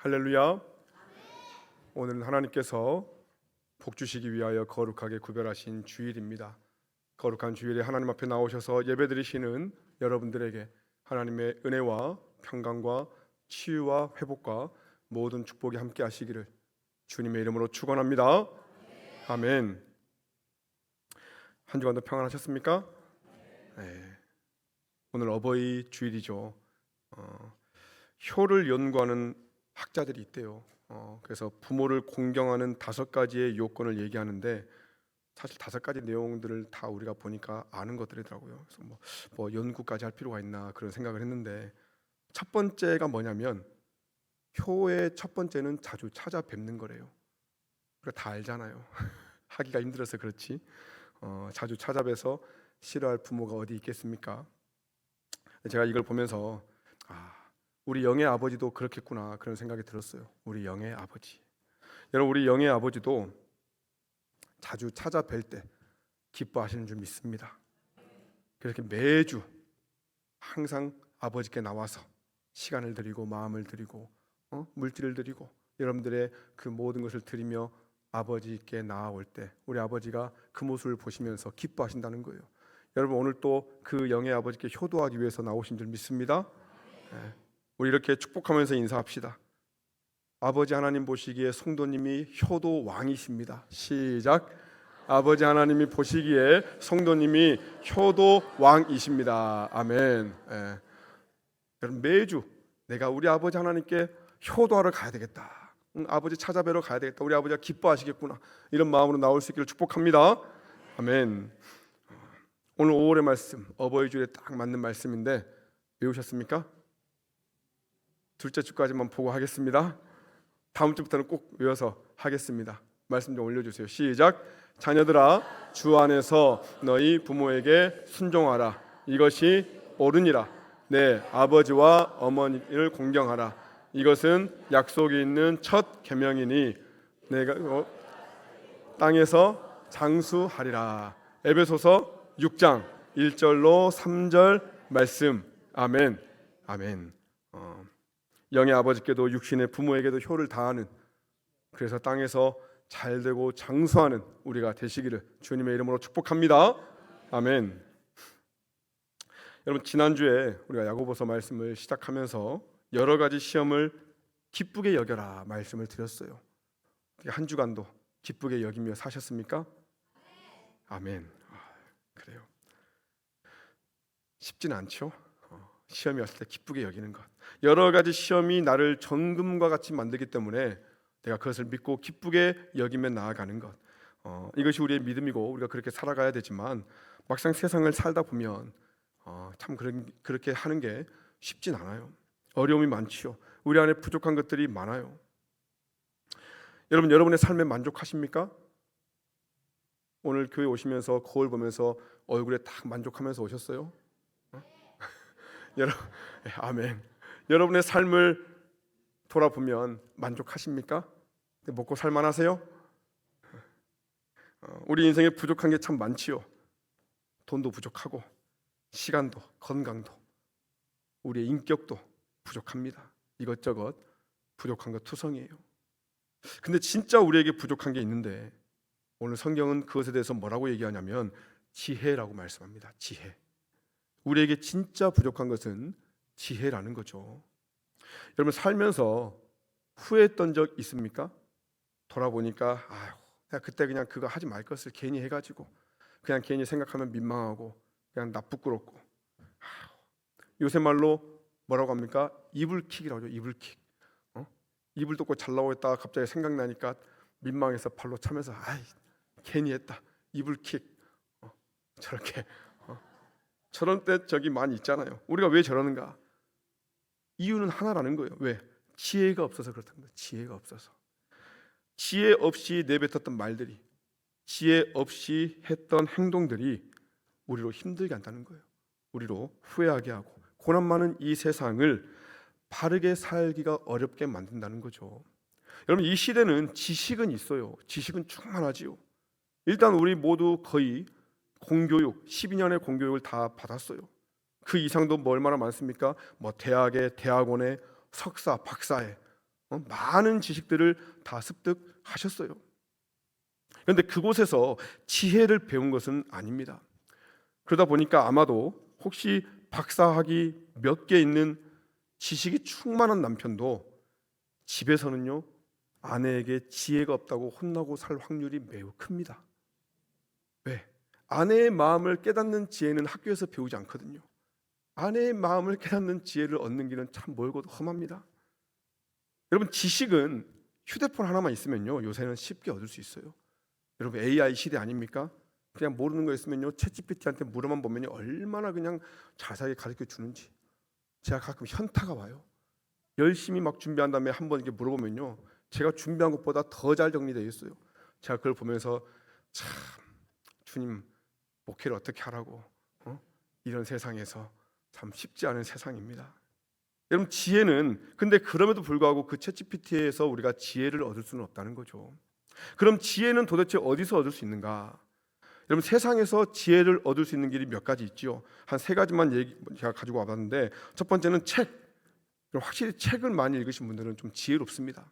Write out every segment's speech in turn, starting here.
할렐루야. 오늘은 하나님께서 복 주시기 위하여 거룩하게 구별하신 주일입니다. 거룩한 주일에 하나님 앞에 나오셔서 예배드리시는 여러분들에게 하나님의 은혜와 평강과 치유와 회복과 모든 축복이 함께 하시기를 주님의 이름으로 축원합니다. 아멘. 한 주간도 평안하셨습니까? 네. 오늘 어버이 주일이죠. 효를 연구하는 학자들이 있대요. 그래서 부모를 공경하는 5가지의 요건을 얘기하는데 사실 5가지 내용들을 다 우리가 보니까 아는 것들이더라고요. 그래서 뭐 연구까지 할 필요가 있나 그런 생각을 했는데, 첫 번째가 뭐냐면 효의 첫 번째는 자주 찾아뵙는 거래요. 우리가 다 알잖아요. 하기가 힘들어서 그렇지. 자주 찾아뵈서 싫어할 부모가 어디 있겠습니까? 제가 이걸 보면서 우리 영의 아버지도 그렇겠구나 그런 생각이 들었어요. 우리 영의 아버지, 여러분, 우리 영의 아버지도 자주 찾아뵐 때 기뻐하시는 줄 믿습니다. 그렇게 매주 항상 아버지께 나와서 시간을 드리고 마음을 드리고 물질을 드리고 여러분들의 그 모든 것을 드리며 아버지께 나아올 때 우리 아버지가 그 모습을 보시면서 기뻐하신다는 거예요. 여러분, 오늘 또 그 영의 아버지께 효도하기 위해서 나오신 줄 믿습니다. 우리 이렇게 축복하면서 인사합시다. 아버지 하나님 보시기에 성도님이 효도 왕이십니다. 시작. 아버지 하나님이 보시기에 성도님이 효도 왕이십니다. 아멘. 여러분, 매주 내가 우리 아버지 하나님께 효도하러 가야 되겠다. 아버지 찾아뵈러 가야 되겠다. 우리 아버지가 기뻐하시겠구나. 이런 마음으로 나올 수 있기를 축복합니다. 아멘. 오늘 5월의 말씀, 어버이 주일에 딱 맞는 말씀인데 외우셨습니까? 둘째 주까지만 보고 하겠습니다. 다음 주부터는 꼭 외워서 하겠습니다. 말씀 좀 올려주세요. 시작. 자녀들아, 주 안에서 너희 부모에게 순종하라. 이것이 옳으니라. 내 아버지와 어머니를 공경하라. 이것은 약속이 있는 첫 계명이니 내가 땅에서 장수하리라. 에베소서 6장 1절로 3절 말씀. 아멘. 아멘. 영의 아버지께도 육신의 부모에게도 효를 다하는, 그래서 땅에서 잘되고 장수하는 우리가 되시기를 주님의 이름으로 축복합니다. 아멘. 여러분, 지난주에 우리가 야고보서 말씀을 시작하면서 여러 가지 시험을 기쁘게 여겨라 말씀을 드렸어요. 한 주간도 기쁘게 여기며 사셨습니까? 아멘. 그래요. 쉽지는 않죠. 시험이 왔을 때 기쁘게 여기는 것. 여러 가지 시험이 나를 정금과 같이 만들기 때문에 내가 그것을 믿고 기쁘게 여기며 나아가는 것. 이것이 우리의 믿음이고 우리가 그렇게 살아가야 되지만 막상 세상을 살다 보면 참 그렇게 하는 게 쉽진 않아요. 어려움이 많지요. 우리 안에 부족한 것들이 많아요. 여러분, 여러분의 삶에 만족하십니까? 오늘 교회 오시면서 거울 보면서 얼굴에 딱 만족하면서 오셨어요? 여러분, 아멘. 여러분의 삶을 돌아보면 만족하십니까? 먹고 살만하세요? 우리 인생에 부족한 게 참 많지요. 돈도 부족하고 시간도 건강도 우리의 인격도 부족합니다. 이것저것 부족한 것 투성이에요. 근데 진짜 우리에게 부족한 게 있는데 오늘 성경은 그것에 대해서 뭐라고 얘기하냐면 지혜라고 말씀합니다. 지혜. 우리에게 진짜 부족한 것은 지혜라는 거죠. 여러분, 살면서 후회했던 적 있습니까? 돌아보니까 내가 그때 그냥 그거 하지 말 것을 괜히 해가지고 그냥 괜히 생각하면 민망하고 그냥 나 부끄럽고. 요새 말로 뭐라고 합니까? 이불킥이라고 하죠. 이불킥. 이불 덮고 잘 나오고 있다가 갑자기 생각나니까 민망해서 발로 차면서 괜히 했다. 이불킥. 저렇게 저런 때 저기 많이 있잖아요. 우리가 왜 저러는가? 이유는 하나라는 거예요. 왜? 지혜가 없어서 그렇다는 거예요. 지혜가 없어서. 지혜 없이 내뱉었던 말들이, 지혜 없이 했던 행동들이 우리로 힘들게 한다는 거예요. 우리로 후회하게 하고 고난 많은 이 세상을 바르게 살기가 어렵게 만든다는 거죠. 여러분, 이 시대는 지식은 있어요. 지식은 충만하지요. 일단 우리 모두 거의 공교육, 12년의 공교육을 다 받았어요. 그 이상도 뭐 얼마나 많습니까? 대학에, 대학원에, 석사, 박사에 많은 지식들을 다 습득하셨어요. 그런데 그곳에서 지혜를 배운 것은 아닙니다. 그러다 보니까 아마도 혹시 박사학위 몇 개 있는 지식이 충만한 남편도 집에서는요, 아내에게 지혜가 없다고 혼나고 살 확률이 매우 큽니다. 왜? 아내의 마음을 깨닫는 지혜는 학교에서 배우지 않거든요. 아내의 마음을 깨닫는 지혜를 얻는 길은 참 멀고도 험합니다. 여러분, 지식은 휴대폰 하나만 있으면요, 요새는 쉽게 얻을 수 있어요. 여러분, AI 시대 아닙니까? 그냥 모르는 거 있으면요, 챗GPT한테 물어만 보면요, 얼마나 그냥 자세하게 가르쳐 주는지. 제가 가끔 현타가 와요. 열심히 막 준비한 다음에 한번 이렇게 물어보면요, 제가 준비한 것보다 더 잘 정리되어 있어요. 제가 그걸 보면서 참, 주님 목회를 어떻게 하라고, 이런 세상에서 참 쉽지 않은 세상입니다. 여러분, 지혜는, 근데 그럼에도 불구하고 그 챗GPT에서 우리가 지혜를 얻을 수는 없다는 거죠. 그럼 지혜는 도대체 어디서 얻을 수 있는가? 여러분, 세상에서 지혜를 얻을 수 있는 길이 몇 가지 있죠. 한 세 가지만 제가 가지고 와봤는데, 첫 번째는 책. 확실히 책을 많이 읽으신 분들은 좀 지혜롭습니다.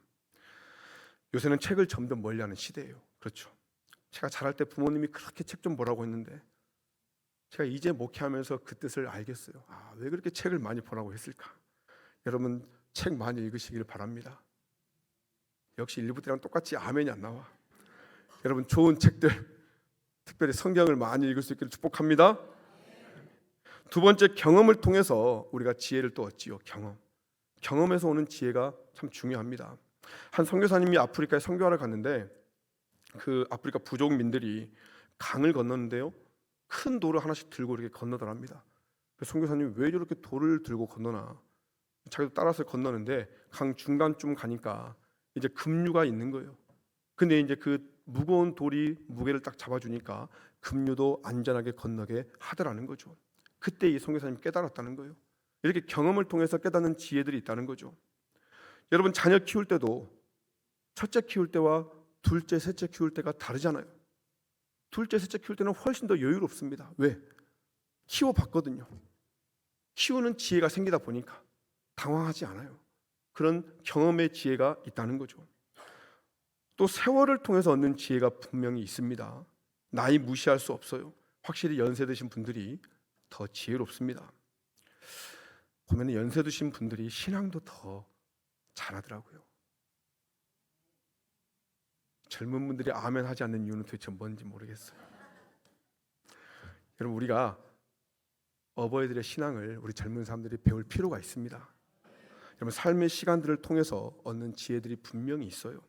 요새는 책을 점점 멀리하는 시대예요. 그렇죠. 제가 자랄 때 부모님이 그렇게 책 좀 보라고 했는데, 제가 이제 목회하면서 그 뜻을 알겠어요. 왜 그렇게 책을 많이 보라고 했을까? 여러분, 책 많이 읽으시길 바랍니다. 역시 일부 때랑 똑같이 아멘이 안 나와. 여러분, 좋은 책들, 특별히 성경을 많이 읽을 수 있기를 축복합니다. 두 번째, 경험을 통해서 우리가 지혜를 또 얻지요. 경험에서 오는 지혜가 참 중요합니다. 한 선교사님이 아프리카에 선교하러 갔는데, 그 아프리카 부족민들이 강을 건너는데요, 큰 돌을 하나씩 들고 이렇게 건너더랍니다. 선교사님이 왜 저렇게 돌을 들고 건너나, 자기도 따라서 건너는데 강 중간쯤 가니까 이제 급류가 있는 거예요. 근데 이제 그 무거운 돌이 무게를 딱 잡아주니까 급류도 안전하게 건너게 하더라는 거죠. 그때 이 선교사님이 깨달았다는 거예요. 이렇게 경험을 통해서 깨닫는 지혜들이 있다는 거죠. 여러분, 자녀 키울 때도 첫째 키울 때와 둘째, 셋째 키울 때가 다르잖아요. 둘째, 셋째 키울 때는 훨씬 더 여유롭습니다. 왜? 키워봤거든요. 키우는 지혜가 생기다 보니까 당황하지 않아요. 그런 경험의 지혜가 있다는 거죠. 또 세월을 통해서 얻는 지혜가 분명히 있습니다. 나이 무시할 수 없어요. 확실히 연세 드신 분들이 더 지혜롭습니다. 보면 연세 드신 분들이 신앙도 더 잘하더라고요. 젊은 분들이 아멘 하지 않는 이유는 도대체 뭔지 모르겠어요. 여러분, 우리가 어버이들의 신앙을 우리 젊은 사람들이 배울 필요가 있습니다. 여러분, 삶의 시간들을 통해서 얻는 지혜들이 분명히 있어요.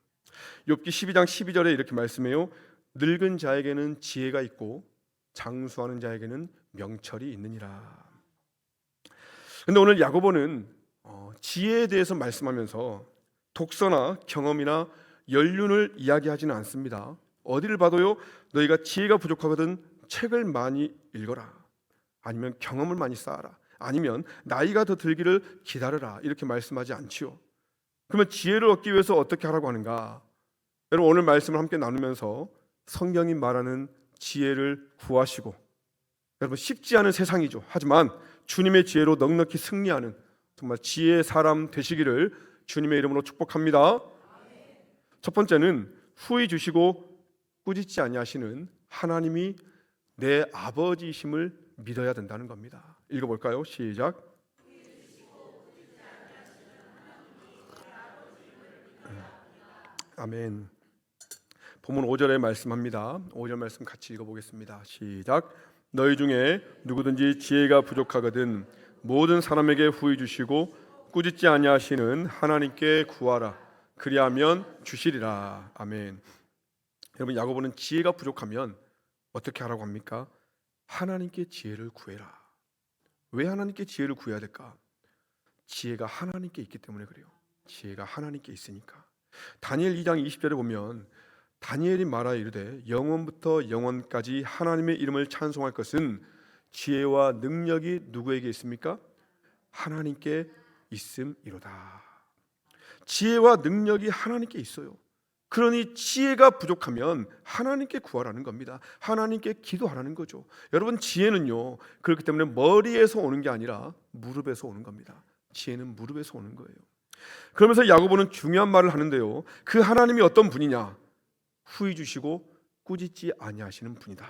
욥기 12장 12절에 이렇게 말씀해요. 늙은 자에게는 지혜가 있고 장수하는 자에게는 명철이 있느니라. 근데 오늘 야고보는 지혜에 대해서 말씀하면서 독서나 경험이나 연륜을 이야기하지는 않습니다. 어디를 봐도요, 너희가 지혜가 부족하거든 책을 많이 읽어라, 아니면 경험을 많이 쌓아라, 아니면 나이가 더 들기를 기다려라, 이렇게 말씀하지 않지요. 그러면 지혜를 얻기 위해서 어떻게 하라고 하는가? 여러분, 오늘 말씀을 함께 나누면서 성경이 말하는 지혜를 구하시고, 여러분, 쉽지 않은 세상이죠. 하지만 주님의 지혜로 넉넉히 승리하는 정말 지혜의 사람 되시기를 주님의 이름으로 축복합니다. 첫 번째는 후히 주시고 꾸짖지 아니하시는 하나님이 내 아버지이심을 믿어야 된다는 겁니다. 읽어볼까요? 시작. 아멘. 본문 5절에 말씀합니다. 5절 말씀 같이 읽어보겠습니다. 시작. 너희 중에 누구든지 지혜가 부족하거든 모든 사람에게 후히 주시고 꾸짖지 아니하시는 하나님께 구하라. 그리하면 주시리라. 아멘. 여러분, 야고보는 지혜가 부족하면 어떻게 하라고 합니까? 하나님께 지혜를 구해라. 왜 하나님께 지혜를 구해야 될까? 지혜가 하나님께 있기 때문에 그래요. 지혜가 하나님께 있으니까. 다니엘 2장 20절에 보면 다니엘이 말하여 이르되 영원부터 영원까지 하나님의 이름을 찬송할 것은 지혜와 능력이 누구에게 있습니까? 하나님께 있음이로다. 지혜와 능력이 하나님께 있어요. 그러니 지혜가 부족하면 하나님께 구하라는 겁니다. 하나님께 기도하라는 거죠. 여러분, 지혜는요, 그렇기 때문에 머리에서 오는 게 아니라 무릎에서 오는 겁니다. 지혜는 무릎에서 오는 거예요. 그러면서 야고보는 중요한 말을 하는데요. 그 하나님이 어떤 분이냐? 후히 주시고 꾸짖지 아니하시는 분이다.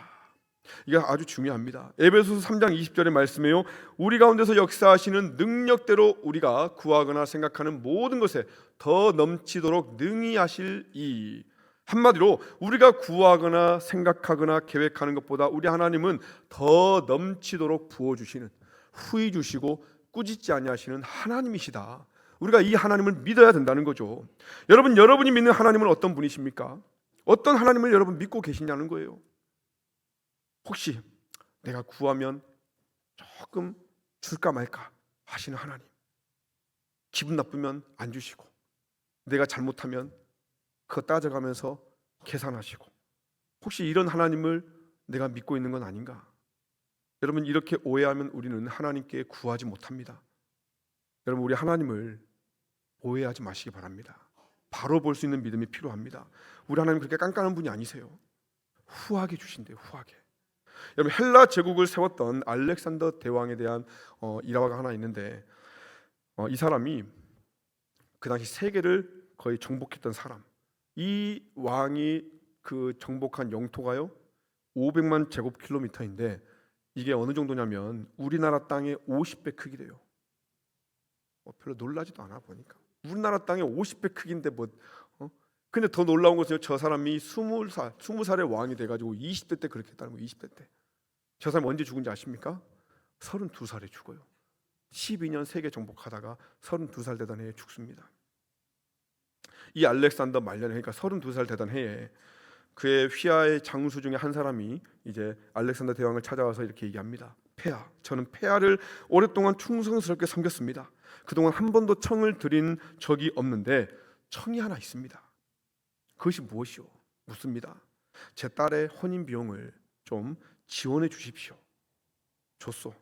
이게 아주 중요합니다. 에베소서 3장 20절의 말씀에요. 우리 가운데서 역사하시는 능력대로 우리가 구하거나 생각하는 모든 것에 더 넘치도록 능히 하실 이. 한마디로 우리가 구하거나 생각하거나 계획하는 것보다 우리 하나님은 더 넘치도록 부어주시는, 후히 주시고 꾸짖지 아니하시는 하나님이시다. 우리가 이 하나님을 믿어야 된다는 거죠. 여러분, 여러분이 믿는 하나님은 어떤 분이십니까? 어떤 하나님을 여러분 믿고 계시냐는 거예요. 혹시 내가 구하면 조금 줄까 말까 하시는 하나님, 기분 나쁘면 안 주시고, 내가 잘못하면 그거 따져가면서 계산하시고, 혹시 이런 하나님을 내가 믿고 있는 건 아닌가? 여러분, 이렇게 오해하면 우리는 하나님께 구하지 못합니다. 여러분, 우리 하나님을 오해하지 마시기 바랍니다. 바로 볼 수 있는 믿음이 필요합니다. 우리 하나님 그렇게 깐깐한 분이 아니세요. 후하게 주신대요. 후하게. 여러분, 헬라 제국을 세웠던 알렉산더 대왕에 대한 일화가 하나 있는데, 이 사람이 그 당시 세계를 거의 정복했던 사람. 이 왕이 그 정복한 영토가요 500만 제곱킬로미터인데, 이게 어느 정도냐면 우리나라 땅의 50배 크기 돼요. 별로 놀라지도 않아 보니까. 우리나라 땅의 50배 크기인데 근데 더 놀라운 것은 저 사람이 20살의 왕이 돼가지고 20대 때 그렇게 했다는 거예요. 20대 때. 저 사람이 언제 죽은지 아십니까? 32살에 죽어요. 12년 세계 정복하다가 32살 되던 해에 죽습니다. 이 알렉산더 말년에, 그러니까 32살 되던 해에 그의 휘하의 장수 중에 한 사람이 이제 알렉산더 대왕을 찾아와서 이렇게 얘기합니다. 폐하, 저는 폐하를 오랫동안 충성스럽게 섬겼습니다. 그동안 한 번도 청을 드린 적이 없는데 청이 하나 있습니다. 그것이 무엇이오? 묻습니다. 제 딸의 혼인 비용을 좀 지원해 주십시오. 줬소.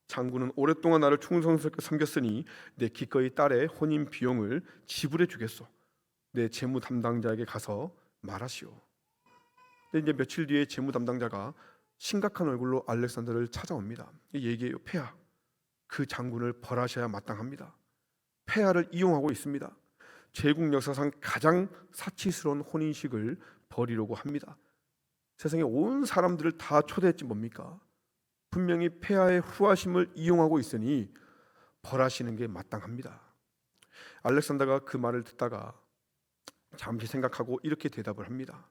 장군은 오랫동안 나를 충성스럽게 섬겼으니 내 기꺼이 딸의 혼인 비용을 지불해 주겠소. 내 재무 담당자에게 가서 말하시오. 근데 이제 며칠 뒤에 재무 담당자가 심각한 얼굴로 알렉산더를 찾아옵니다. 이 얘기예요. 폐하, 그 장군을 벌하셔야 마땅합니다. 폐하를 이용하고 있습니다. 제국 역사상 가장 사치스러운 혼인식을 벌이려고 합니다. 세상에 온 사람들을 다 초대했지 뭡니까? 분명히 폐하의 후하심을 이용하고 있으니 벌하시는 게 마땅합니다. 알렉산더가 그 말을 듣다가 잠시 생각하고 이렇게 대답을 합니다.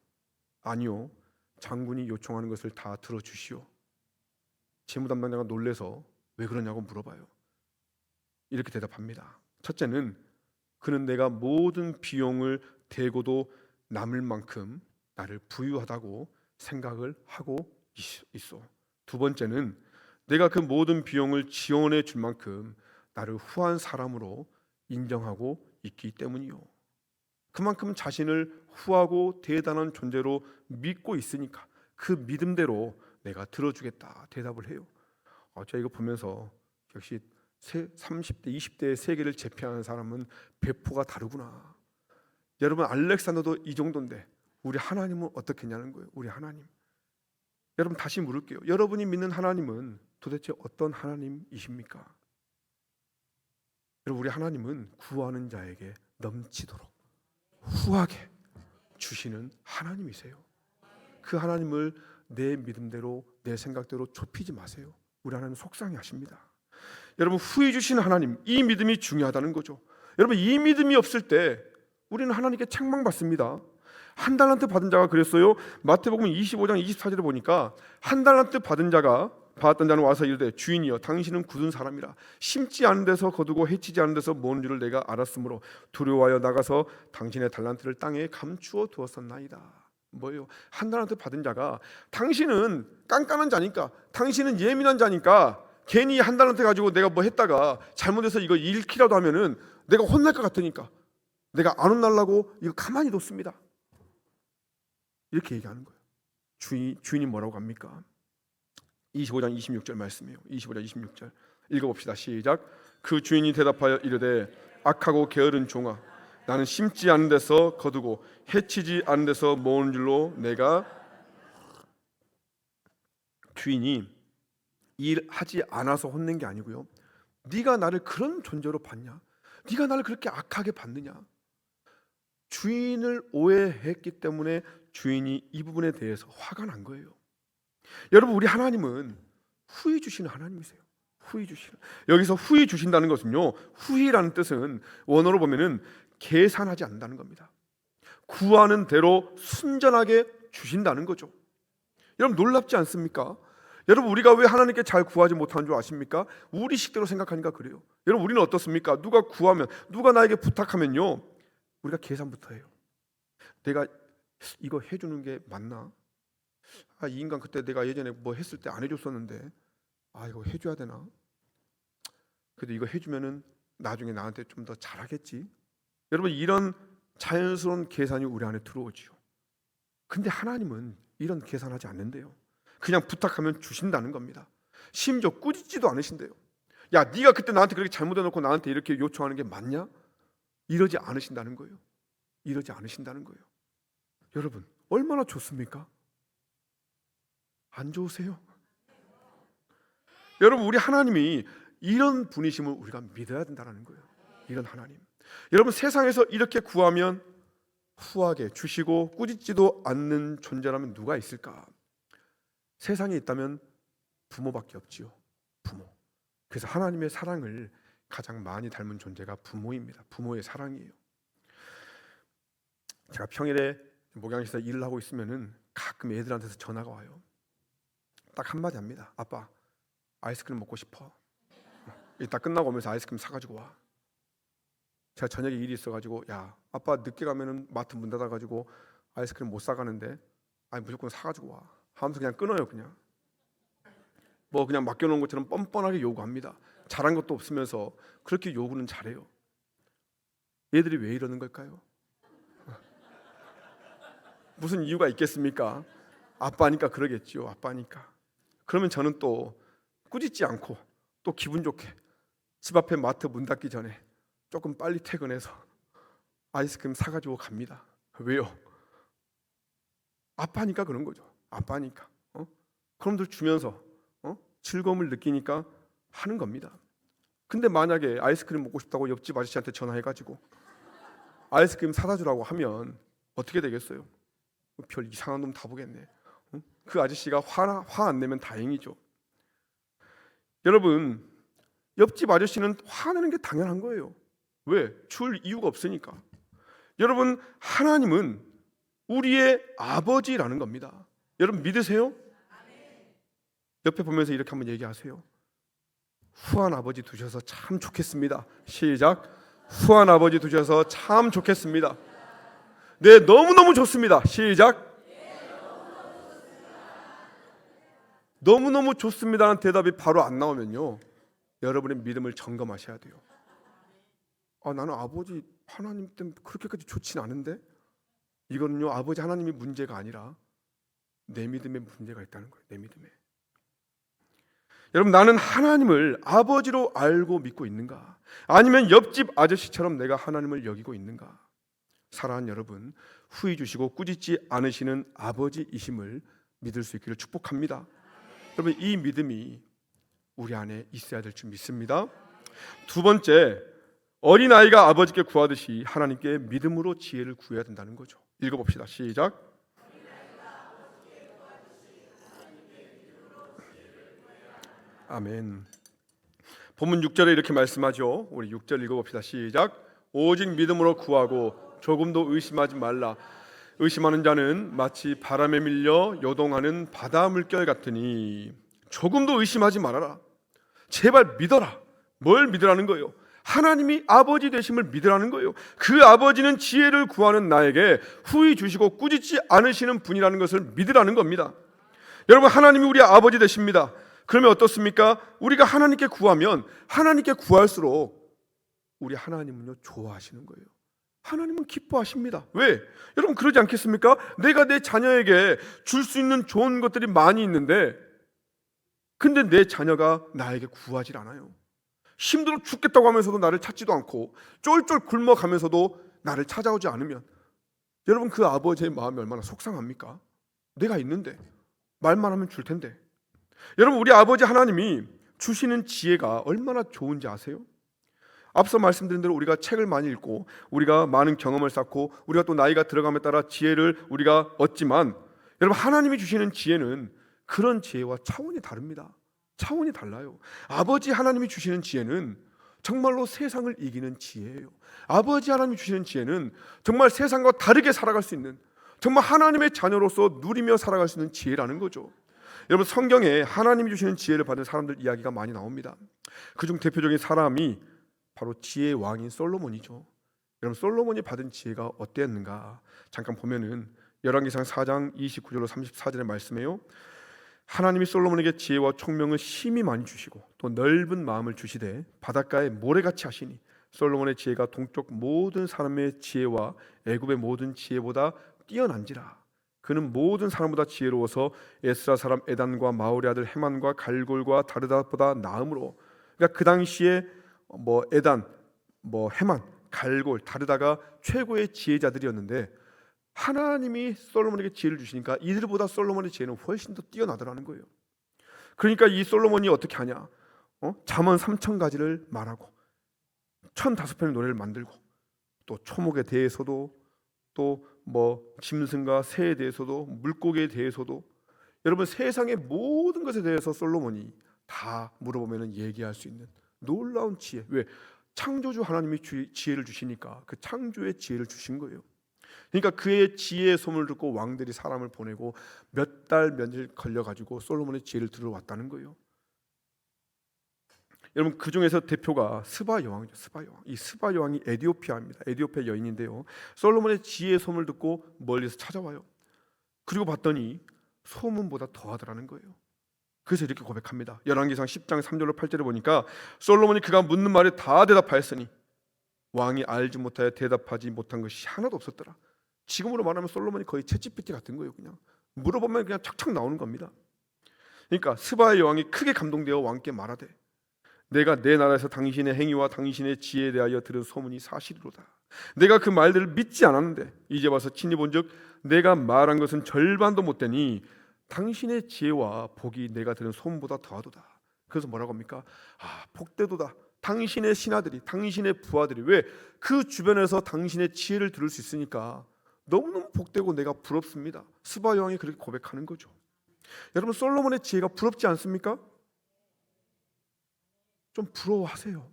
아니요, 장군이 요청하는 것을 다 들어주시오. 재무 담당자가 놀래서 왜 그러냐고 물어봐요. 이렇게 대답합니다. 첫째는 그는 내가 모든 비용을 대고도 남을 만큼 나를 부유하다고 생각을 하고 있어. 두 번째는 내가 그 모든 비용을 지원해 줄 만큼 나를 후한 사람으로 인정하고 있기 때문이요. 그만큼 자신을 후하고 대단한 존재로 믿고 있으니까 그 믿음대로 내가 들어주겠다 대답을 해요. 제가 이거 보면서 역시 30대, 20대의 세계를 제패하는 사람은 배포가 다르구나. 여러분, 알렉산더도 이 정도인데 우리 하나님은 어떻겠냐는 거예요. 우리 하나님. 여러분, 다시 물을게요. 여러분이 믿는 하나님은 도대체 어떤 하나님이십니까? 여러분, 우리 하나님은 구하는 자에게 넘치도록 후하게 주시는 하나님이세요. 그 하나님을 내 믿음대로, 내 생각대로 좁히지 마세요. 우리 하나님 속상해하십니다. 여러분, 후히 주시는 하나님, 이 믿음이 중요하다는 거죠. 여러분, 이 믿음이 없을 때 우리는 하나님께 책망받습니다. 한 달란트 받은 자가 그랬어요. 마태복음 25장 24절에 보니까 한 달란트 받았던 자는 와서 이르되 주인이여 당신은 굳은 사람이라 심지 않은 데서 거두고 해치지 않은 데서 모은 줄을 내가 알았으므로 두려워하여 나가서 당신의 달란트를 땅에 감추어 두었었나이다. 뭐예요? 한 달란트 받은 자가, 당신은 깐깐한 자니까, 당신은 예민한 자니까 괜히 한 달란트 가지고 내가 뭐 했다가 잘못해서 이거 잃기라도 하면은 내가 혼날 것 같으니까 내가 안 혼날라고 이거 가만히 뒀습니다. 이렇게 얘기하는 거예요. 주인이 뭐라고 합니까? 25장 26절 말씀이에요. 25장 26절 읽어봅시다. 시작. 그 주인이 대답하여 이르되 악하고 게으른 종아, 나는 심지 않은 데서 거두고 해치지 않은 데서 모은 줄로 내가. 주인이 일하지 않아서 혼낸 게 아니고요, 네가 나를 그런 존재로 봤냐? 네가 나를 그렇게 악하게 봤느냐? 주인을 오해했기 때문에 주인이 이 부분에 대해서 화가 난 거예요. 여러분, 우리 하나님은 후히 주시는 하나님이세요. 후히 주시는. 여기서 후히 주신다는 것은요, 후히라는 뜻은 원어로 보면은 계산하지 않는다는 겁니다. 구하는 대로 순전하게 주신다는 거죠. 여러분, 놀랍지 않습니까? 여러분, 우리가 왜 하나님께 잘 구하지 못하는 줄 아십니까? 우리 식대로 생각하니까 그래요. 여러분, 우리는 어떻습니까? 누가 구하면, 누가 나에게 부탁하면요, 우리가 계산부터 해요. 내가 이거 해주는 게 맞나? 이 인간 그때 내가 예전에 뭐 했을 때 안 해줬었는데, 이거 해줘야 되나? 그래도 이거 해주면은 나중에 나한테 좀 더 잘하겠지. 여러분, 이런 자연스러운 계산이 우리 안에 들어오지요. 근데 하나님은 이런 계산하지 않는데요. 그냥 부탁하면 주신다는 겁니다. 심지어 꾸짖지도 않으신대요. 야, 네가 그때 나한테 그렇게 잘못해놓고 나한테 이렇게 요청하는 게 맞냐? 이러지 않으신다는 거예요. 이러지 않으신다는 거예요. 여러분, 얼마나 좋습니까? 안 좋으세요? 여러분, 우리 하나님이 이런 분이심을 우리가 믿어야 된다는 거예요. 이런 하나님. 여러분, 세상에서 이렇게 구하면 후하게 주시고 꾸짖지도 않는 존재라면 누가 있을까? 세상에 있다면 부모밖에 없지요. 부모. 그래서 하나님의 사랑을 가장 많이 닮은 존재가 부모입니다. 부모의 사랑이에요. 제가 평일에 목양실에서 일을 하고 있으면은 가끔 애들한테서 전화가 와요. 딱 한마디 합니다. 아빠, 아이스크림 먹고 싶어. 이따 끝나고 오면서 아이스크림 사가지고 와. 제가 저녁에 일이 있어가지고, 야, 아빠 늦게 가면은 마트 문 닫아가지고 아이스크림 못 사가는데, 무조건 사가지고 와. 하면서 그냥 끊어요. 그냥 뭐 그냥 맡겨놓은 것처럼 뻔뻔하게 요구합니다. 잘한 것도 없으면서 그렇게 요구는 잘해요. 얘들이 왜 이러는 걸까요? 무슨 이유가 있겠습니까? 아빠니까 그러겠지요. 아빠니까. 그러면 저는 또 꾸짖지 않고 또 기분 좋게 집 앞에 마트 문 닫기 전에 조금 빨리 퇴근해서 아이스크림 사가지고 갑니다. 왜요? 아빠니까 그런 거죠. 아빠니까. 그럼들 주면서 즐거움을 느끼니까 하는 겁니다. 근데 만약에 아이스크림 먹고 싶다고 옆집 아저씨한테 전화해가지고 아이스크림 사다 주라고 하면 어떻게 되겠어요? 별 이상한 놈 다 보겠네. 그 아저씨가 화 안 내면 다행이죠. 여러분, 옆집 아저씨는 화내는 게 당연한 거예요. 왜? 줄 이유가 없으니까. 여러분, 하나님은 우리의 아버지라는 겁니다. 여러분, 믿으세요? 옆에 보면서 이렇게 한번 얘기하세요. 후한 아버지 두셔서 참 좋겠습니다. 시작. 후한 아버지 두셔서 참 좋겠습니다. 네, 너무너무 좋습니다. 시작. 너무너무 좋습니다라는 대답이 바로 안 나오면요, 여러분의 믿음을 점검하셔야 돼요. 나는 아버지 하나님 때문에 그렇게까지 좋진 않은데, 이거는요, 아버지 하나님이 문제가 아니라 내 믿음에 문제가 있다는 거예요. 내 믿음에. 여러분, 나는 하나님을 아버지로 알고 믿고 있는가? 아니면 옆집 아저씨처럼 내가 하나님을 여기고 있는가? 사랑하는 여러분, 후히 주시고 꾸짖지 않으시는 아버지이심을 믿을 수 있기를 축복합니다. 여러분, 이 믿음이 우리 안에 있어야 될 줄 믿습니다. 두 번째, 어린아이가 아버지께 구하듯이 하나님께 믿음으로 지혜를 구해야 된다는 거죠. 읽어봅시다. 시작. 아멘. 본문 6절에 이렇게 말씀하죠. 우리 6절 읽어봅시다. 시작. 오직 믿음으로 구하고 조금도 의심하지 말라. 의심하는 자는 마치 바람에 밀려 요동하는 바다 물결 같으니. 조금도 의심하지 말아라. 제발 믿어라. 뭘 믿으라는 거예요? 하나님이 아버지 되심을 믿으라는 거예요. 그 아버지는 지혜를 구하는 나에게 후히 주시고 꾸짖지 않으시는 분이라는 것을 믿으라는 겁니다. 여러분, 하나님이 우리 아버지 되십니다. 그러면 어떻습니까? 우리가 하나님께 구하면 하나님께 구할수록 우리 하나님은요, 좋아하시는 거예요. 하나님은 기뻐하십니다. 왜? 여러분, 그러지 않겠습니까? 내가 내 자녀에게 줄 수 있는 좋은 것들이 많이 있는데, 근데 내 자녀가 나에게 구하질 않아요. 힘들어 죽겠다고 하면서도 나를 찾지도 않고 쫄쫄 굶어가면서도 나를 찾아오지 않으면, 여러분, 그 아버지의 마음이 얼마나 속상합니까? 내가 있는데 말만 하면 줄 텐데. 여러분, 우리 아버지 하나님이 주시는 지혜가 얼마나 좋은지 아세요? 앞서 말씀드린 대로 우리가 책을 많이 읽고 우리가 많은 경험을 쌓고 우리가 또 나이가 들어감에 따라 지혜를 우리가 얻지만, 여러분 하나님이 주시는 지혜는 그런 지혜와 차원이 다릅니다. 차원이 달라요. 아버지 하나님이 주시는 지혜는 정말로 세상을 이기는 지혜예요. 아버지 하나님이 주시는 지혜는 정말 세상과 다르게 살아갈 수 있는, 정말 하나님의 자녀로서 누리며 살아갈 수 있는 지혜라는 거죠. 여러분 성경에 하나님이 주시는 지혜를 받은 사람들 이야기가 많이 나옵니다. 그중 대표적인 사람이 바로 지혜의 왕인 솔로몬이죠. 여러분 솔로몬이 받은 지혜가 어땠는가 잠깐 보면은 열왕기상 4장 29절로 34절의 말씀에요. 하나님이 솔로몬에게 지혜와 총명을 심히 많이 주시고 또 넓은 마음을 주시되 바닷가에 모래같이 하시니 솔로몬의 지혜가 동쪽 모든 사람의 지혜와 애굽의 모든 지혜보다 뛰어난지라. 그는 모든 사람보다 지혜로워서 에스라 사람 에단과 마올의 아들 헤만과 갈골과 다르다보다 나음으로. 그러니까 그 당시에 에단, 헤만, 갈골, 다르다가 최고의 지혜자들이었는데 하나님이 솔로몬에게 지혜를 주시니까 이들보다 솔로몬의 지혜는 훨씬 더 뛰어나더라는 거예요. 그러니까 이 솔로몬이 어떻게 하냐? 잠언 3,000가지를 말하고 1,005편의 노래를 만들고 또 초목에 대해서도 또 짐승과 새에 대해서도 물고기에 대해서도, 여러분 세상의 모든 것에 대해서 솔로몬이 다 물어보면 얘기할 수 있는 놀라운 지혜. 왜? 창조주 하나님이 지혜를 주시니까 그 창조의 지혜를 주신 거예요. 그러니까 그의 지혜의 소문을 듣고 왕들이 사람을 보내고 몇 달 며칠 걸려가지고 솔로몬의 지혜를 들어왔다는 거예요. 여러분 그 중에서 대표가 스바 여왕이죠. 스바 여왕. 이 스바 여왕이 에디오피아입니다. 에디오피아 여인인데요. 솔로몬의 지혜의 소문을 듣고 멀리서 찾아와요. 그리고 봤더니 소문보다 더하더라는 거예요. 그래서 이렇게 고백합니다. 열왕기상 10장 3절로 8절에 보니까 솔로몬이 그가 묻는 말에 다 대답하였으니 왕이 알지 못하여 대답하지 못한 것이 하나도 없었더라. 지금으로 말하면 솔로몬이 거의 챗GPT 같은 거예요. 그냥 물어보면 그냥 착착 나오는 겁니다. 그러니까 스바의 여왕이 크게 감동되어 왕께 말하되 내가 내 나라에서 당신의 행위와 당신의 지혜에 대하여 들은 소문이 사실이로다. 내가 그 말들을 믿지 않았는데 이제 와서 친히 본즉 내가 말한 것은 절반도 못 되니 당신의 지혜와 복이 내가 들은 소문보다 더하도다. 그래서 뭐라고 합니까? 복되도다. 당신의 신하들이, 당신의 부하들이, 왜? 그 주변에서 당신의 지혜를 들을 수 있으니까 너무너무 복되고 내가 부럽습니다. 스바 여왕이 그렇게 고백하는 거죠. 여러분 솔로몬의 지혜가 부럽지 않습니까? 좀 부러워하세요.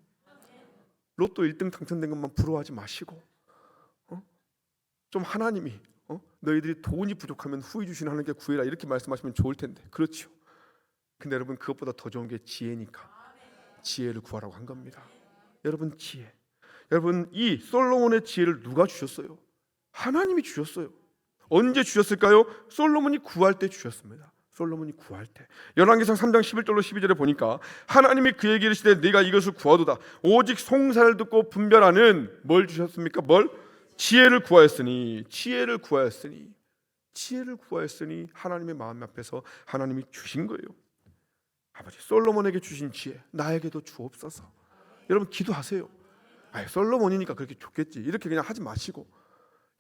로또 1등 당첨된 것만 부러워하지 마시고 좀 하나님이 너희들이 돈이 부족하면 후히 주시는 하나님께 구해라 이렇게 말씀하시면 좋을 텐데, 그렇죠. 근데 여러분 그것보다 더 좋은 게 지혜니까 지혜를 구하라고 한 겁니다. 여러분 지혜, 여러분 이 솔로몬의 지혜를 누가 주셨어요? 하나님이 주셨어요. 언제 주셨을까요? 솔로몬이 구할 때 주셨습니다. 솔로몬이 구할 때. 열왕기상 3장 11절로 12절에 보니까 하나님이 그에게 이르시되 네가 이것을 구하도다. 오직 송사를 듣고 분별하는 뭘 주셨습니까? 뭘? 지혜를 구하였으니. 지혜를 구하였으니. 지혜를 구하였으니 하나님의 마음 앞에서 하나님이 주신 거예요. 아버지 솔로몬에게 주신 지혜 나에게도 주옵소서. 여러분 기도하세요. 솔로몬이니까 그렇게 좋겠지 이렇게 그냥 하지 마시고,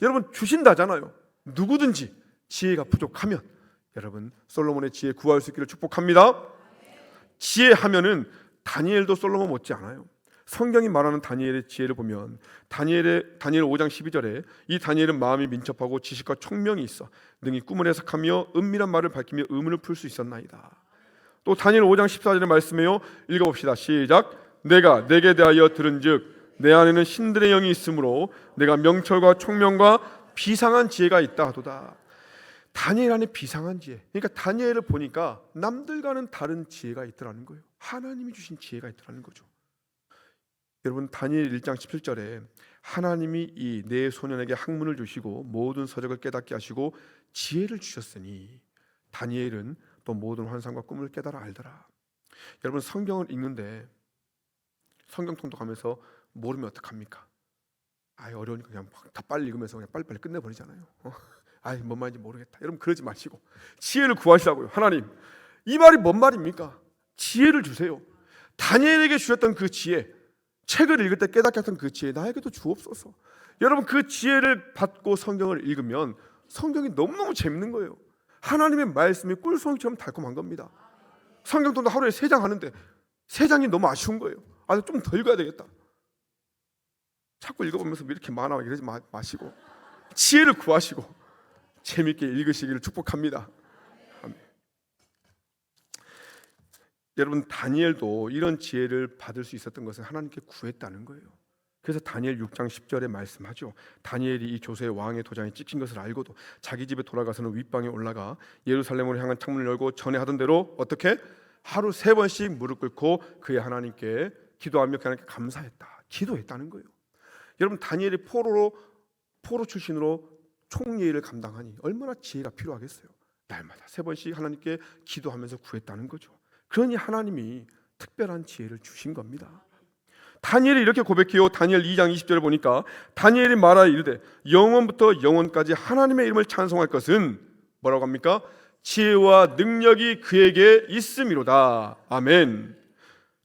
여러분 주신다잖아요. 누구든지 지혜가 부족하면 여러분 솔로몬의 지혜 구할 수 있기를 축복합니다. 지혜하면은 다니엘도 솔로몬 못지 않아요. 성경이 말하는 다니엘의 지혜를 보면 다니엘 5장 12절에 이 다니엘은 마음이 민첩하고 지식과 총명이 있어 능히 꿈을 해석하며 은밀한 말을 밝히며 의문을 풀 수 있었나이다. 또 다니엘 5장 14절의 말씀에요. 읽어봅시다. 시작. 내가 내게 대하여 들은즉 내 안에는 신들의 영이 있으므로 내가 명철과 총명과 비상한 지혜가 있다 하도다. 다니엘 안에 비상한 지혜. 그러니까 다니엘을 보니까 남들과는 다른 지혜가 있더라는 거예요. 하나님이 주신 지혜가 있더라는 거죠. 여러분 다니엘 1장 17절에 하나님이 이 내 소년에게 학문을 주시고 모든 서적을 깨닫게 하시고 지혜를 주셨으니 다니엘은 또 모든 환상과 꿈을 깨달아 알더라. 여러분 성경을 읽는데 성경 통독하면서 모르면 어떡합니까? 어려우니까 그냥 다 빨리 읽으면서 그냥 빨리빨리 끝내버리잖아요. 뭔 말인지 모르겠다. 여러분 그러지 마시고 지혜를 구하시라고요. 하나님 이 말이 뭔 말입니까? 지혜를 주세요. 다니엘에게 주셨던 그 지혜, 책을 읽을 때 깨닫게 했던 그 지혜 나에게도 주옵소서. 여러분 그 지혜를 받고 성경을 읽으면 성경이 너무너무 재밌는 거예요. 하나님의 말씀이 꿀송이처럼 달콤한 겁니다. 성경도 하루에 3장 하는데 3장이 너무 아쉬운 거예요. 좀 더 읽어야 되겠다. 자꾸 읽어보면서 왜 이렇게 많아 이러지 마시고 지혜를 구하시고 재미있게 읽으시기를 축복합니다. 여러분, 다니엘도 이런 지혜를 받을 수 있었던 것은 하나님께 구했다는 거예요. 그래서 다니엘 6장 10절에 말씀하죠. 다니엘이 이 조세 왕의 도장이 찍힌 것을 알고도 자기 집에 돌아가서는 윗방에 올라가 예루살렘으로 향한 창문을 열고 전에 하던 대로 어떻게? 하루 3번씩 무릎 꿇고 그의 하나님께 기도하며 하나님께 감사했다, 기도했다는 거예요. 여러분, 다니엘이 포로 출신으로 총리를 감당하니 얼마나 지혜가 필요하겠어요. 날마다 3번씩 하나님께 기도하면서 구했다는 거죠. 그러니 하나님이 특별한 지혜를 주신 겁니다. 다니엘이 이렇게 고백해요. 다니엘 2장 20절에 보니까 다니엘이 말하여 이르되 영원부터 영원까지 하나님의 이름을 찬송할 것은 뭐라고 합니까? 지혜와 능력이 그에게 있음이로다. 아멘.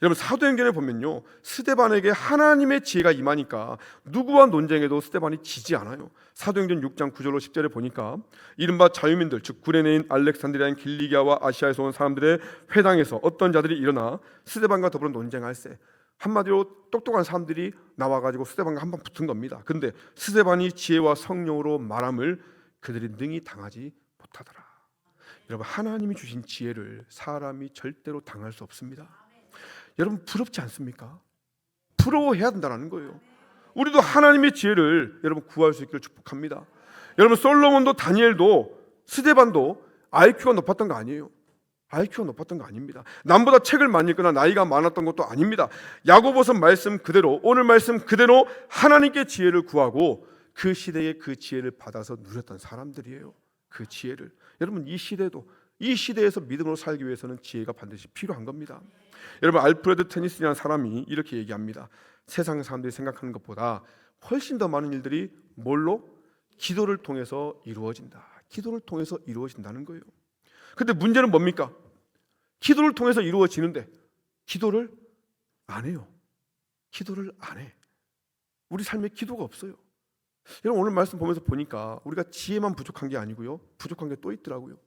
여러분, 사도행전에 보면요, 스데반에게 하나님의 지혜가 임하니까 누구와 논쟁해도 스데반이 지지 않아요. 사도행전 6장 9절로 10절에 보니까 이른바 자유민들, 즉 구레네인, 알렉산드리아인, 길리기아와 아시아에서 온 사람들의 회당에서 어떤 자들이 일어나 스데반과 더불어 논쟁할세. 한마디로 똑똑한 사람들이 나와가지고 스데반과 한번 붙은 겁니다. 근데 스데반이 지혜와 성령으로 말함을 그들이 능히 당하지 못하더라. 여러분, 하나님이 주신 지혜를 사람이 절대로 당할 수 없습니다. 여러분, 부럽지 않습니까? 부러워해야 된다는 거예요. 우리도 하나님의 지혜를 여러분 구할 수 있기를 축복합니다. 여러분, 솔로몬도 다니엘도 스데반도 IQ가 높았던 거 아니에요. IQ가 높았던 거 아닙니다. 남보다 책을 많이 읽거나 나이가 많았던 것도 아닙니다. 야고보서 말씀 그대로, 오늘 말씀 그대로 하나님께 지혜를 구하고 그 시대에 그 지혜를 받아서 누렸던 사람들이에요. 그 지혜를. 여러분, 이 시대에서 믿음으로 살기 위해서는 지혜가 반드시 필요한 겁니다. 여러분, 알프레드 테니스라는 사람이 이렇게 얘기합니다. 세상 사람들이 생각하는 것보다 훨씬 더 많은 일들이 뭘로? 기도를 통해서 이루어진다. 기도를 통해서 이루어진다는 거예요. 근데 문제는 뭡니까? 기도를 통해서 이루어지는데 기도를 안 해요. 기도를 안 해. 우리 삶에 기도가 없어요. 여러분, 오늘 말씀 보면서 보니까 우리가 지혜만 부족한 게 아니고요, 부족한 게 또 있더라고요.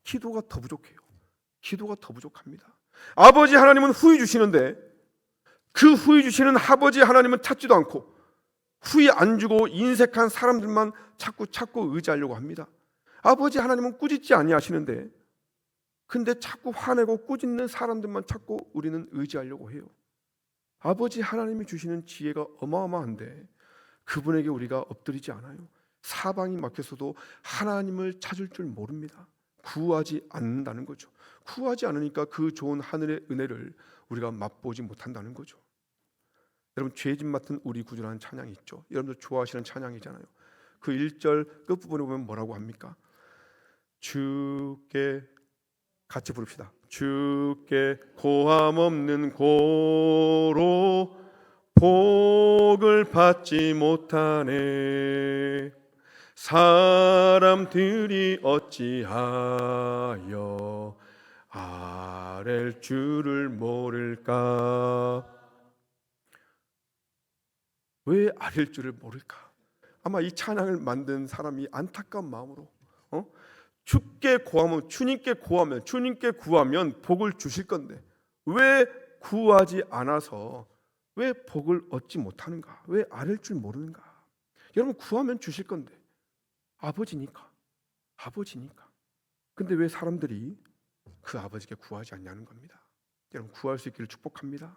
기도가 더 부족해요. 기도가 더 부족합니다. 아버지 하나님은 후히 주시는데 그 후히 주시는 아버지 하나님은 찾지도 않고 후히 안 주고 인색한 사람들만 자꾸 의지하려고 합니다. 아버지 하나님은 꾸짖지 아니하시는데 근데 자꾸 화내고 꾸짖는 사람들만 자꾸 우리는 의지하려고 해요. 아버지 하나님이 주시는 지혜가 어마어마한데 그분에게 우리가 엎드리지 않아요. 사방이 막혀서도 하나님을 찾을 줄 모릅니다. 구하지 않는다는 거죠. 구하지 않으니까 그 좋은 하늘의 은혜를 우리가 맛보지 못한다는 거죠. 여러분, 죄짐 맡은 우리 구주라는 찬양이 있죠. 여러분들 좋아하시는 찬양이잖아요. 그 1절 끝부분에 보면 뭐라고 합니까? 주께, 같이 부릅시다. 주께 고함 없는 고로 복을 받지 못하네. 사람들이 어찌하여 아랠 줄을 모를까? 왜 아랠 줄을 모를까? 아마 이 찬양을 만든 사람이 안타까운 마음으로 주께 고하면, 주님께 고하면, 주님께 구하면 복을 주실 건데 왜 구하지 않아서 왜 복을 얻지 못하는가? 왜 아랠 줄 모르는가? 여러분, 구하면 주실 건데 아버지니까. 근데 왜 사람들이 그 아버지께 구하지 않냐는 겁니다. 여러분, 구할 수 있기를 축복합니다.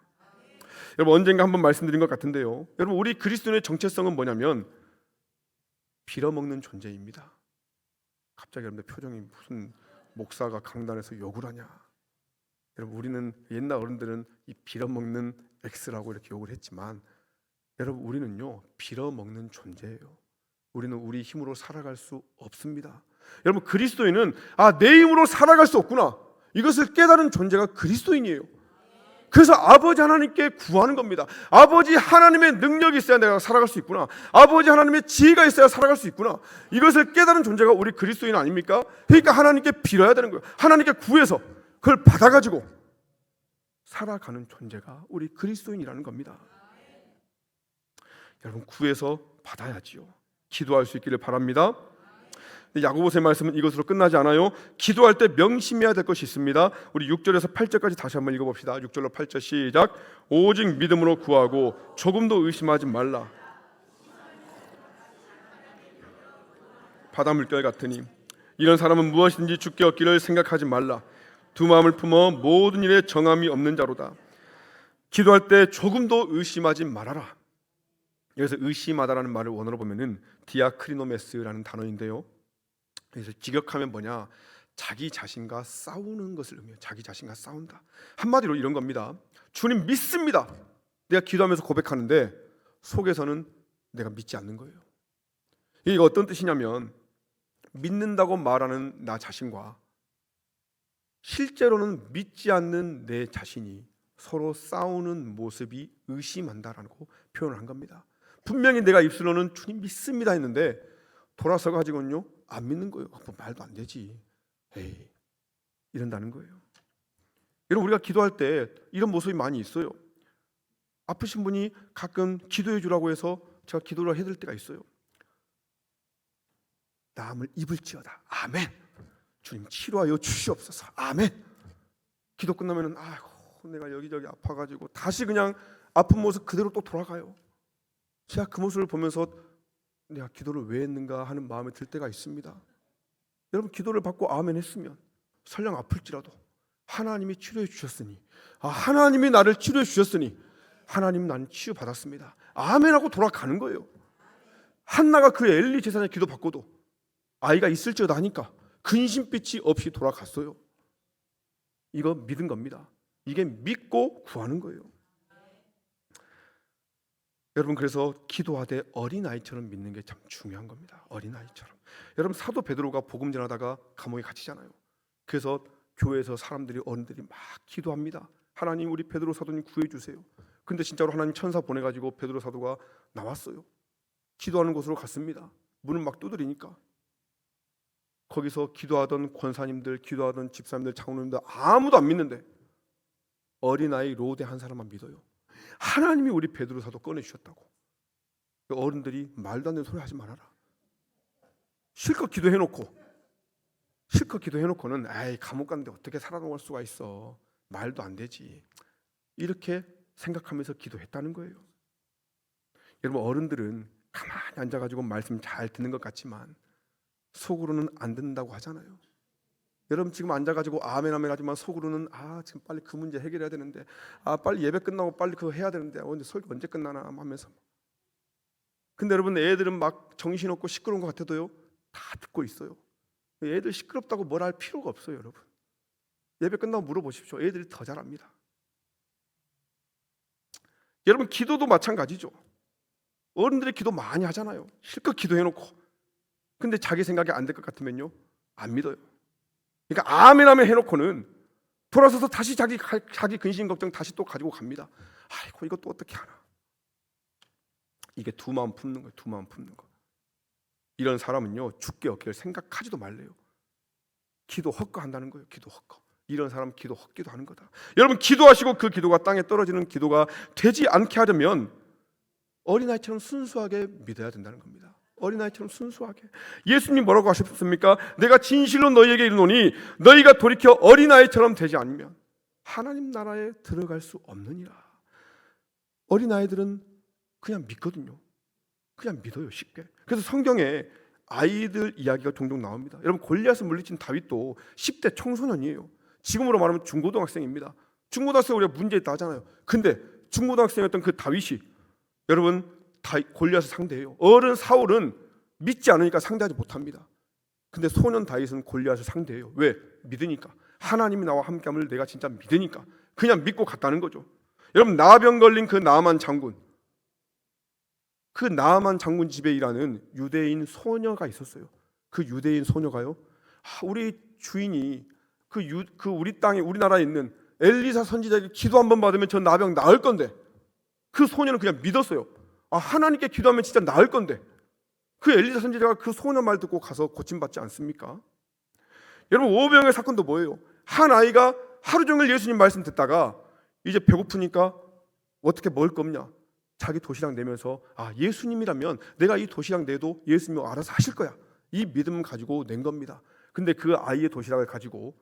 여러분, 언젠가 한번 말씀드린 것 같은데요, 여러분, 우리 그리스도인의 정체성은 뭐냐면 빌어먹는 존재입니다. 갑자기 여러분들 표정이 무슨 목사가 강단에서 욕을 하냐. 여러분, 우리는 옛날 어른들은 이 빌어먹는 X라고 이렇게 욕을 했지만 여러분, 우리는요 빌어먹는 존재예요. 우리는 우리 힘으로 살아갈 수 없습니다. 여러분, 그리스도인은 내 힘으로 살아갈 수 없구나, 이것을 깨달은 존재가 그리스도인이에요. 그래서 아버지 하나님께 구하는 겁니다. 아버지 하나님의 능력이 있어야 내가 살아갈 수 있구나, 아버지 하나님의 지혜가 있어야 살아갈 수 있구나, 이것을 깨달은 존재가 우리 그리스도인 아닙니까? 그러니까 하나님께 빌어야 되는 거예요. 하나님께 구해서 그걸 받아가지고 살아가는 존재가 우리 그리스도인이라는 겁니다. 여러분, 구해서 받아야지요. 기도할 수 있기를 바랍니다. 야고보서의 말씀은 이것으로 끝나지 않아요. 기도할 때 명심해야 될 것이 있습니다. 우리 6절에서 8절까지 다시 한번 읽어봅시다. 6절로 8절 시작. 오직 믿음으로 구하고 조금도 의심하지 말라. 바다 물결 같으니 이런 사람은 무엇이든지 주께 얻기를 생각하지 말라. 두 마음을 품어 모든 일에 정함이 없는 자로다. 기도할 때 조금도 의심하지 말아라. 여기서 의심하다라는 말을 원어로 보면은 디아크리노메스라는 단어인데요. 그래서 직역하면 뭐냐? 자기 자신과 싸우는 것을 의미해요. 자기 자신과 싸운다. 한마디로 이런 겁니다. 주님 믿습니다. 내가 기도하면서 고백하는데 속에서는 내가 믿지 않는 거예요. 이게 어떤 뜻이냐면 믿는다고 말하는 나 자신과 실제로는 믿지 않는 내 자신이 서로 싸우는 모습이 의심한다라고 표현을 한 겁니다. 분명히 내가 입술로는 주님 믿습니다 했는데 돌아서 가지고는요 안 믿는 거예요. 뭐 말도 안 되지. 에이, 이런다는 거예요. 여러분, 우리가 기도할 때 이런 모습이 많이 있어요. 아프신 분이 가끔 기도해 주라고 해서 제가 기도를 해드릴 때가 있어요. 나음을 입을지어다. 아멘. 주님 치료하여 주시옵소서. 아멘. 기도 끝나면은 아이고 내가 여기저기 아파가지고 다시 그냥 아픈 모습 그대로 또 돌아가요. 제가 그 모습을 보면서 내가 기도를 왜 했는가 하는 마음이 들 때가 있습니다. 여러분, 기도를 받고 아멘 했으면 설령 아플지라도 하나님이 치료해 주셨으니, 하나님이 나를 치료해 주셨으니 하나님 나는 치유 받았습니다. 아멘하고 돌아가는 거예요. 한나가 그 엘리 제사장의 기도 받고도 아이가 있을지어다 하니까 근심빛이 없이 돌아갔어요. 이거 믿은 겁니다. 이게 믿고 구하는 거예요. 여러분, 그래서 기도하되 어린아이처럼 믿는 게 참 중요한 겁니다. 어린아이처럼. 여러분, 사도 베드로가 복음 전하다가 감옥에 갇히잖아요. 그래서 교회에서 사람들이, 어른들이 막 기도합니다. 하나님, 우리 베드로 사도님 구해주세요. 근데 진짜로 하나님 천사 보내가지고 베드로 사도가 나왔어요. 기도하는 곳으로 갔습니다. 문을 막 두드리니까 거기서 기도하던 권사님들, 기도하던 집사님들, 장로님들 아무도 안 믿는데 어린아이 로데 한 사람만 믿어요. 하나님이 우리 베드로 사도 꺼내주셨다고. 어른들이 말도 안 되는 소리 하지 말아라. 실컷 기도해놓고는 에이, 감옥 갔는데 어떻게 살아남을 수가 있어. 말도 안 되지. 이렇게 생각하면서 기도했다는 거예요. 여러분, 어른들은 가만히 앉아가지고 말씀 잘 듣는 것 같지만 속으로는 안 듣는다고 하잖아요. 여러분, 지금 앉아가지고 아멘 아멘 하지만 속으로는 지금 빨리 그 문제 해결해야 되는데, 빨리 예배 끝나고 빨리 그거 해야 되는데, 근데 설교 언제 끝나나 하면서. 근데 여러분, 애들은 막 정신없고 시끄러운 것 같아도요 다 듣고 있어요. 애들 시끄럽다고 뭘 할 필요가 없어요. 여러분, 예배 끝나고 물어보십시오. 애들이 더 잘합니다. 여러분, 기도도 마찬가지죠. 어른들이 기도 많이 하잖아요. 실컷 기도해놓고. 근데 자기 생각이 안 될 것 같으면요 안 믿어요. 그러니까 아멘 아멘 해놓고는 돌아서서 다시 자기 근심 걱정 다시 또 가지고 갑니다. 아이고, 이거 또 어떻게 하나. 이게 두 마음 품는 거예요. 두 마음 품는 거. 이런 사람은요 죽게 얻기를 생각하지도 말래요. 기도 헛거한다는 거예요. 기도 헛거. 이런 사람 기도 헛기도 하는 거다. 여러분, 기도하시고 그 기도가 땅에 떨어지는 기도가 되지 않게 하려면 어린아이처럼 순수하게 믿어야 된다는 겁니다. 어린아이처럼 순수하게. 예수님 뭐라고 하셨습니까? 내가 진실로 너희에게 이르노니 너희가 돌이켜 어린아이처럼 되지 않으면 하나님 나라에 들어갈 수 없느니라. 어린아이들은 그냥 믿거든요. 그냥 믿어요, 쉽게. 그래서 성경에 아이들 이야기가 종종 나옵니다. 여러분, 골리앗을 물리친 다윗도 10대 청소년이에요. 지금으로 말하면 중고등학생입니다. 중고등학생 우리가 문제 있다 하잖아요. 근데 중고등학생이었던 그 다윗이 여러분 골리앗을 상대해요. 어른 사울은 믿지 않으니까 상대하지 못합니다. 근데 소년 다윗은 골리앗을 상대해요. 왜? 믿으니까. 하나님이 나와 함께함을 내가 진짜 믿으니까 그냥 믿고 갔다는 거죠. 여러분, 나병 걸린 그 나아만 장군, 그 나아만 장군 집에 일하는 유대인 소녀가 있었어요. 그 유대인 소녀가요, 우리 주인이 그 우리 땅에, 우리나라에 있는 엘리사 선지자에게 기도 한번 받으면 저 나병 나을 건데, 그 소녀는 그냥 믿었어요. 하나님께 기도하면 진짜 나을 건데. 그 엘리사 선지자가 그 소녀 말 듣고 가서 고침받지 않습니까? 여러분, 오병의 사건도 뭐예요? 한 아이가 하루 종일 예수님 말씀 듣다가 이제 배고프니까 어떻게 먹을 거 없냐, 자기 도시락 내면서 예수님이라면 내가 이 도시락 내도 예수님이 알아서 하실 거야, 이 믿음 가지고 낸 겁니다. 근데 그 아이의 도시락을 가지고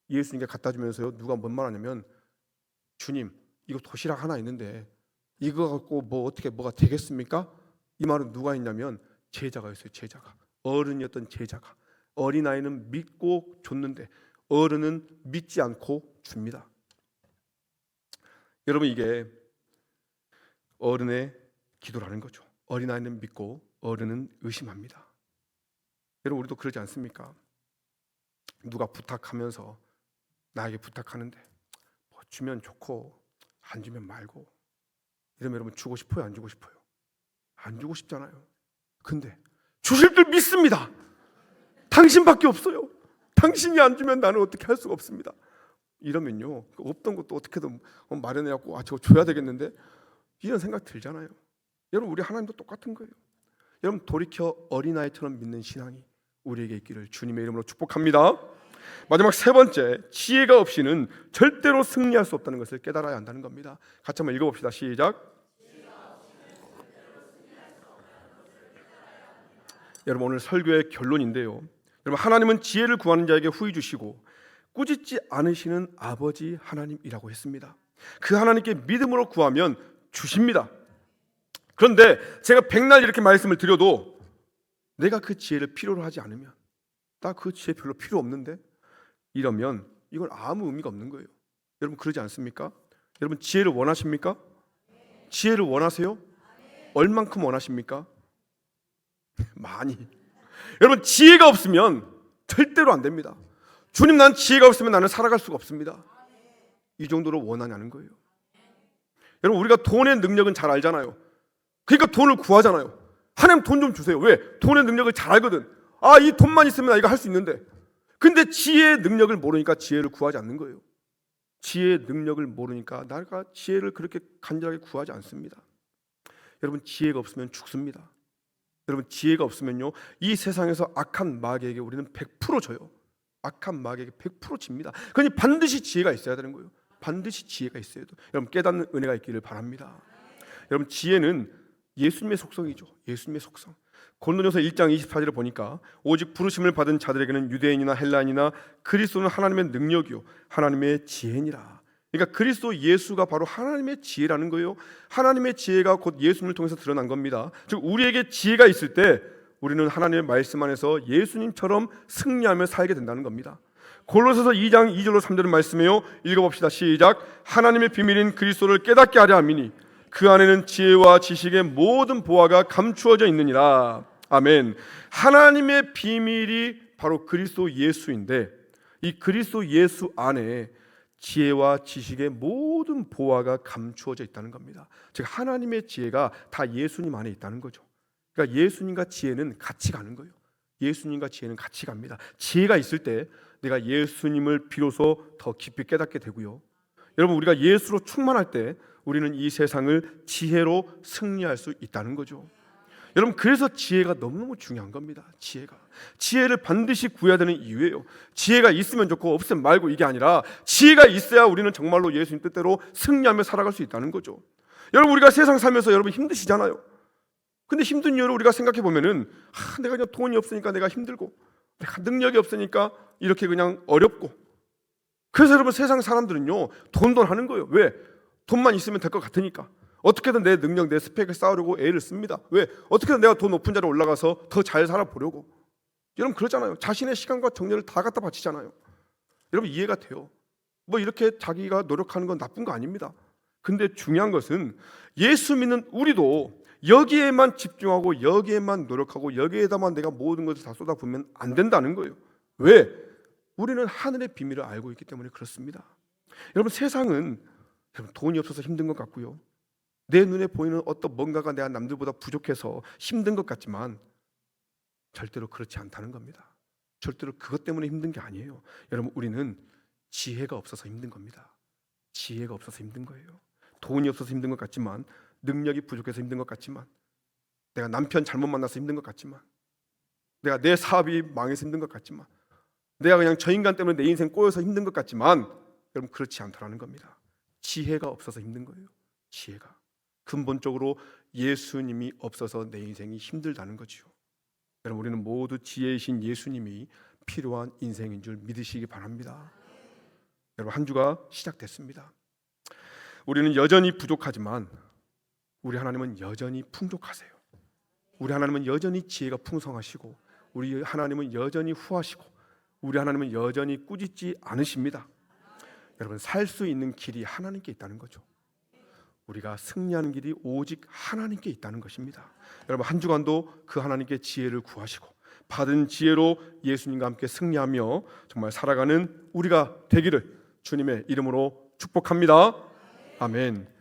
예수님께 갖다 주면서요, 누가 뭔 말 하냐면, 주님, 이거 도시락 하나 있는데 이거 갖고 뭐 어떻게 뭐가 되겠습니까? 이 말은 누가 했냐면 제자가 했어요. 제자가. 어른이었던 제자가 어린아이는 믿고 줬는데 어른은 믿지 않고 줍니다. 여러분, 이게 어른의 기도라는 거죠. 어린아이는 믿고 어른은 의심합니다. 여러분, 우리도 그러지 않습니까? 누가 부탁하면서 나에게 부탁하는데 뭐 주면 좋고 안 주면 말고 이러면 여러분 주고 싶어요? 안 주고 싶어요? 안 주고 싶잖아요. 근데 주실 줄 믿습니다. 당신밖에 없어요. 당신이 안 주면 나는 어떻게 할 수가 없습니다. 이러면요, 없던 것도 어떻게든 마련해갖고 저거 줘야 되겠는데 이런 생각 들잖아요. 여러분, 우리 하나님도 똑같은 거예요. 여러분, 돌이켜 어린아이처럼 믿는 신앙이 우리에게 있기를 주님의 이름으로 축복합니다. 마지막 세 번째, 지혜가 없이는 절대로 승리할 수 없다는 것을 깨달아야 한다는 겁니다. 같이 한번 읽어봅시다. 시작. 여러분, 오늘 설교의 결론인데요, 여러분, 하나님은 지혜를 구하는 자에게 후히 주시고 꾸짖지 않으시는 아버지 하나님이라고 했습니다. 그 하나님께 믿음으로 구하면 주십니다. 그런데 제가 백날 이렇게 말씀을 드려도 내가 그 지혜를 필요로 하지 않으면, 나 그 지혜 별로 필요 없는데, 이러면 이건 아무 의미가 없는 거예요. 여러분, 그러지 않습니까? 여러분, 지혜를 원하십니까? 지혜를 원하세요? 얼만큼 원하십니까? 많이. 여러분, 지혜가 없으면 절대로 안 됩니다. 주님, 난 지혜가 없으면 나는 살아갈 수가 없습니다. 이 정도로 원하냐는 거예요. 여러분, 우리가 돈의 능력은 잘 알잖아요. 그러니까 돈을 구하잖아요. 하나님 돈 좀 주세요. 왜? 돈의 능력을 잘 알거든. 이 돈만 있으면 나 이거 할 수 있는데. 근데 지혜의 능력을 모르니까 지혜를 구하지 않는 거예요. 지혜의 능력을 모르니까 내가 지혜를 그렇게 간절하게 구하지 않습니다. 여러분, 지혜가 없으면 죽습니다. 여러분, 지혜가 없으면요, 이 세상에서 악한 마귀에게 우리는 100% 져요. 악한 마귀에게 100% 집니다. 그러니 반드시 지혜가 있어야 되는 거예요. 반드시 지혜가 있어야 돼요. 여러분, 깨닫는 은혜가 있기를 바랍니다. 여러분, 지혜는 예수님의 속성이죠. 예수님의 속성. 고린도전서 1장 24절을 보니까 오직 부르심을 받은 자들에게는 유대인이나 헬라인이나 그리스도는 하나님의 능력이요 하나님의 지혜니라. 그러니까 그리스도 예수가 바로 하나님의 지혜라는 거예요. 하나님의 지혜가 곧 예수님을 통해서 드러난 겁니다. 즉, 우리에게 지혜가 있을 때 우리는 하나님의 말씀 안에서 예수님처럼 승리하며 살게 된다는 겁니다. 골로새서 2장 2절로 3절을 말씀해요. 읽어봅시다. 시작. 하나님의 비밀인 그리스도를 깨닫게 하려 함이니 그 안에는 지혜와 지식의 모든 보화가 감추어져 있느니라. 아멘. 하나님의 비밀이 바로 그리스도 예수인데, 이 그리스도 예수 안에 지혜와 지식의 모든 보화가 감추어져 있다는 겁니다. 즉, 하나님의 지혜가 다 예수님 안에 있다는 거죠. 그러니까 예수님과 지혜는 같이 가는 거예요. 예수님과 지혜는 같이 갑니다. 지혜가 있을 때 내가 예수님을 비로소 더 깊이 깨닫게 되고요. 여러분, 우리가 예수로 충만할 때 우리는 이 세상을 지혜로 승리할 수 있다는 거죠. 여러분, 그래서 지혜가 너무너무 중요한 겁니다. 지혜를 반드시 구해야 되는 이유예요. 지혜가 있으면 좋고 없으면 말고 이게 아니라 지혜가 있어야 우리는 정말로 예수님 뜻대로 승리하며 살아갈 수 있다는 거죠. 여러분, 우리가 세상 살면서 여러분 힘드시잖아요. 근데 힘든 이유를 우리가 생각해 보면은 내가 그냥 돈이 없으니까 내가 힘들고, 내가 능력이 없으니까 이렇게 그냥 어렵고. 그래서 여러분, 세상 사람들은요 돈 하는 거예요. 왜? 돈만 있으면 될 것 같으니까. 어떻게든 내 능력, 내 스펙을 쌓으려고 애를 씁니다. 왜? 어떻게든 내가 더 높은 자리에 올라가서 더 잘 살아보려고. 여러분, 그러잖아요. 자신의 시간과 정열을 다 갖다 바치잖아요. 여러분, 이해가 돼요. 뭐 이렇게 자기가 노력하는 건 나쁜 거 아닙니다. 근데 중요한 것은 예수 믿는 우리도 여기에만 집중하고 여기에만 노력하고 여기에다만 내가 모든 것을 다 쏟아부으면 안 된다는 거예요. 왜? 우리는 하늘의 비밀을 알고 있기 때문에 그렇습니다. 여러분, 세상은 여러분 돈이 없어서 힘든 것 같고요, 내 눈에 보이는 어떤 뭔가가 내가 남들보다 부족해서 힘든 것 같지만 절대로 그렇지 않다는 겁니다. 절대로 그것 때문에 힘든 게 아니에요. 여러분, 우리는 지혜가 없어서 힘든 겁니다. 지혜가 없어서 힘든 거예요. 돈이 없어서 힘든 것 같지만, 능력이 부족해서 힘든 것 같지만, 내가 남편 잘못 만나서 힘든 것 같지만, 내가 내 사업이 망해서 힘든 것 같지만, 내가 그냥 저 인간 때문에 내 인생 꼬여서 힘든 것 같지만, 여러분, 그렇지 않다라는 겁니다. 지혜가 없어서 힘든 거예요. 지혜가 근본적으로 예수님이 없어서 내 인생이 힘들다는 거죠. 여러분, 우리는 모두 지혜이신 예수님이 필요한 인생인 줄 믿으시기 바랍니다. 여러분, 한 주가 시작됐습니다. 우리는 여전히 부족하지만 우리 하나님은 여전히 풍족하세요. 우리 하나님은 여전히 지혜가 풍성하시고 우리 하나님은 여전히 후하시고 우리 하나님은 여전히 꾸짖지 않으십니다. 여러분, 살 수 있는 길이 하나님께 있다는 거죠. 우리가 승리하는 길이 오직 하나님께 있다는 것입니다. 여러분, 한 주간도 그 하나님께 지혜를 구하시고 받은 지혜로 예수님과 함께 승리하며 정말 살아가는 우리가 되기를 주님의 이름으로 축복합니다. 아멘.